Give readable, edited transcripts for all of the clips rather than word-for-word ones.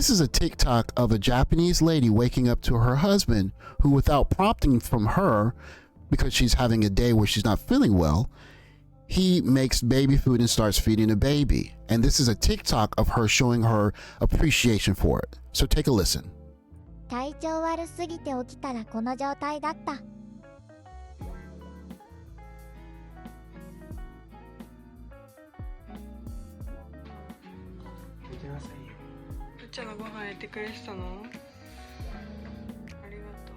This is a TikTok of a Japanese lady waking up to her husband who, without prompting from her, because she's having a day where she's not feeling well, he makes baby food and starts feeding the baby. And this is a TikTok of her showing her appreciation for it. So take a listen. 体調悪すぎて起きたらこの状態だった。行きなさいよ。うっちゃんのご飯やってくれてたの？ありがと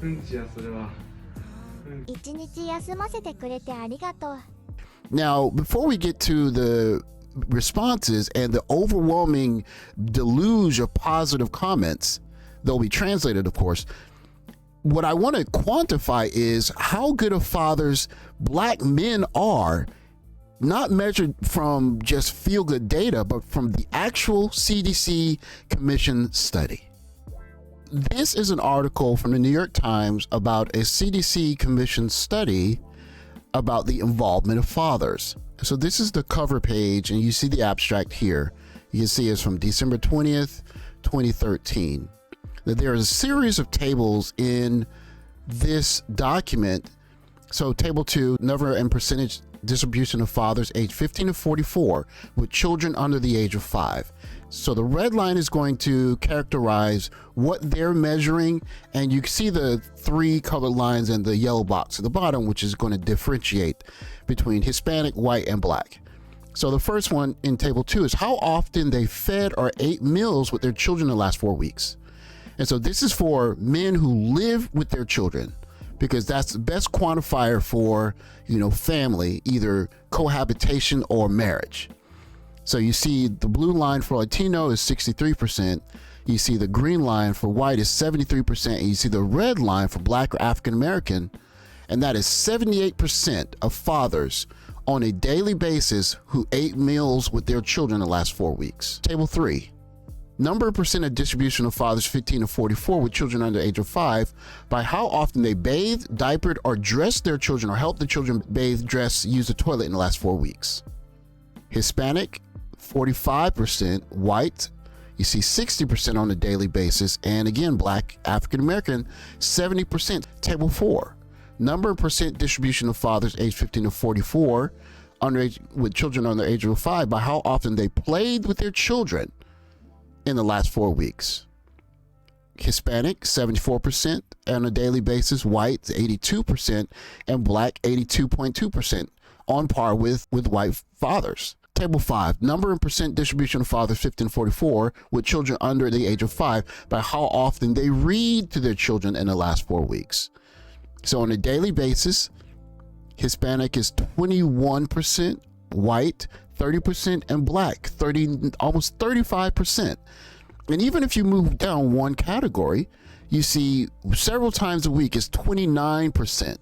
う。うんちやそれは。一日休ませてくれてありがとう。Now, before we get to the responses and the overwhelming deluge of positive comments, they'll be translated, of course. What I want to quantify is how good of fathers Black men are, not measured from just feel-good data, but from the actual CDC Commission study. This is an article from the New York Times about a CDC Commission study about the involvement of fathers. So this is the cover page, and you see the abstract here. You can see it's from December 20th, 2013. That there is a series of tables in this document. So table 2, number and percentage distribution of fathers aged 15 to 44 with children under the age of 5. So the red line is going to characterize what they're measuring, and you can see the 3 colored lines and the yellow box at the bottom, which is going to differentiate between Hispanic, white, and Black. So the first one in table 2 is how often they fed or ate meals with their children in the last 4 weeks. And so this is for men who live with their children, because that's the best quantifier for, family, either cohabitation or marriage. So you see the blue line for Latino is 63%. You see the green line for white is 73%. And you see the red line for Black or African American, and that is 78% of fathers on a daily basis who ate meals with their children in the last 4 weeks. Table 3. Number and percent of distribution of fathers 15 to 44 with children under the age of 5 by how often they bathed, diapered, or dressed their children or helped the children bathe, dress, use the toilet in the last 4 weeks. Hispanic, 45%, white, you see 60% on a daily basis, and again, Black, African American, 70%. Table 4, number and percent distribution of fathers aged 15 to 44 underage, with children under the age of 5 by how often they played with their children in the last 4 weeks. Hispanic, 74% on a daily basis, white, 82%, and Black, 82.2%, on par with white fathers. Table 5, number and percent distribution of fathers 15 to 44 with children under the age of 5 by how often they read to their children in the last 4 weeks. So on a daily basis, Hispanic is 21%, white 30%, and Black almost 35%. And even if you move down one category, you see several times a week is 29%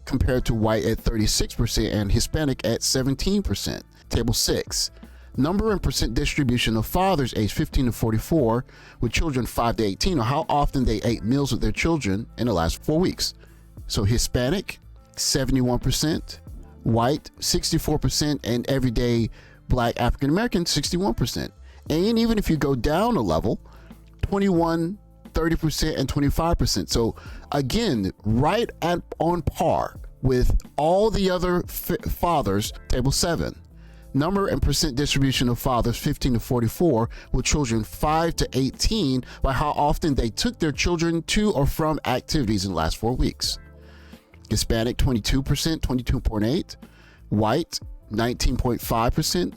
compared to white at 36% and Hispanic at 17%. Table 6, number and percent distribution of fathers aged 15 to 44 with children 5 to 18, or how often they ate meals with their children in the last 4 weeks. So Hispanic, 71%, white, 64%, and everyday Black African American, 61%. And even if you go down a level, 21, 30%, and 25%. So again, right on par with all the other fathers. Table 7, number and percent distribution of fathers 15 to 44 with children 5 to 18 by how often they took their children to or from activities in the last 4 weeks. Hispanic, 22%, 22.8%, white, 19.5%,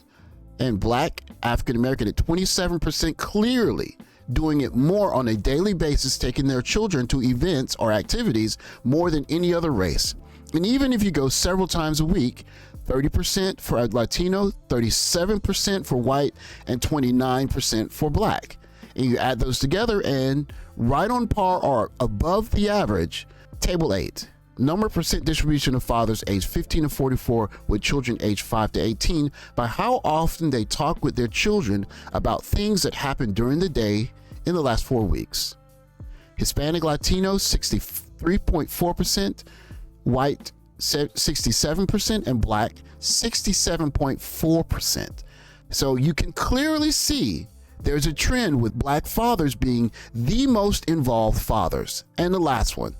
and Black African American at 27%, clearly doing it more on a daily basis, taking their children to events or activities more than any other race. And even if you go several times a week, 30% for Latino, 37% for white, and 29% for Black. And you add those together and right on par or above the average. Table 8, number percent distribution of fathers aged 15 to 44 with children aged 5 to 18 by how often they talk with their children about things that happen during the day in the last 4 weeks. Hispanic Latino, 63.4%, white, 67%, and black, 67.4%. So you can clearly see there's a trend with black fathers being the most involved fathers. And the last one,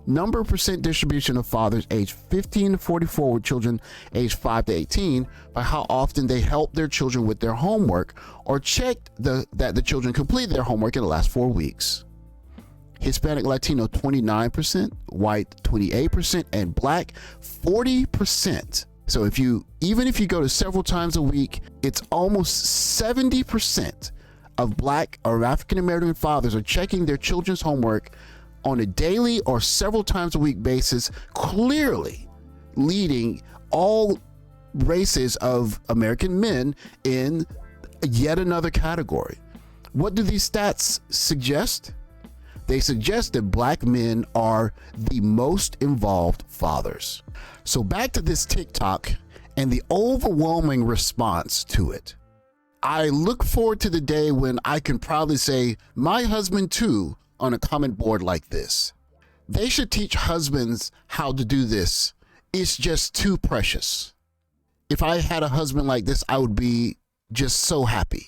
number percent distribution of fathers aged 15 to 44 with children aged 5 to 18 by how often they help their children with their homework or checked that the children complete their homework in the last 4 weeks. Hispanic Latino 29%, white 28%, and black 40%. So even if you go to several times a week, it's almost 70% of black or African American fathers are checking their children's homework on a daily or several times a week basis, clearly leading all races of American men in yet another category. What do these stats suggest? They suggest that black men are the most involved fathers. So back to this TikTok and the overwhelming response to it. I look forward to the day when I can proudly say, my husband too, on a comment board like this. They should teach husbands how to do this. It's just too precious. If I had a husband like this, I would be just so happy.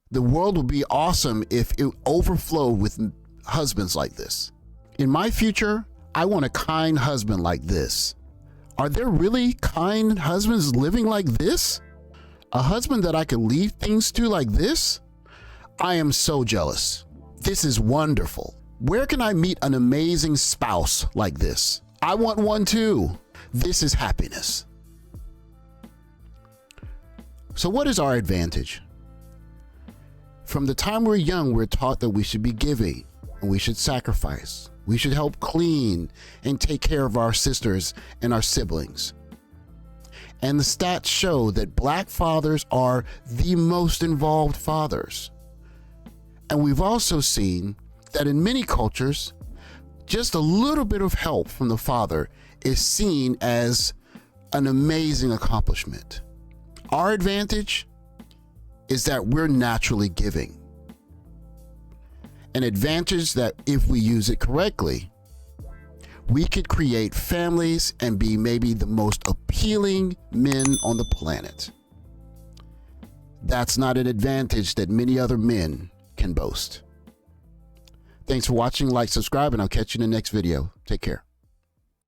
The world would be awesome if it overflowed with husbands like this. In my future, I want a kind husband like this. Are there really kind husbands living like this? A husband that I could leave things to like this? I am so jealous. This is wonderful. Where can I meet an amazing spouse like this? I want one too. This is happiness. So what is our advantage? From the time we're young, we're taught that we should be giving and we should sacrifice. We should help clean and take care of our sisters and our siblings. And the stats show that black fathers are the most involved fathers. And we've also seen that in many cultures, just a little bit of help from the father is seen as an amazing accomplishment. Our advantage is that we're naturally giving. An advantage that if we use it correctly, we could create families and be maybe the most appealing men on the planet. That's not an advantage that many other men can boast. Thanks for watching, like, subscribe, and I'll catch you in the next video. Take care.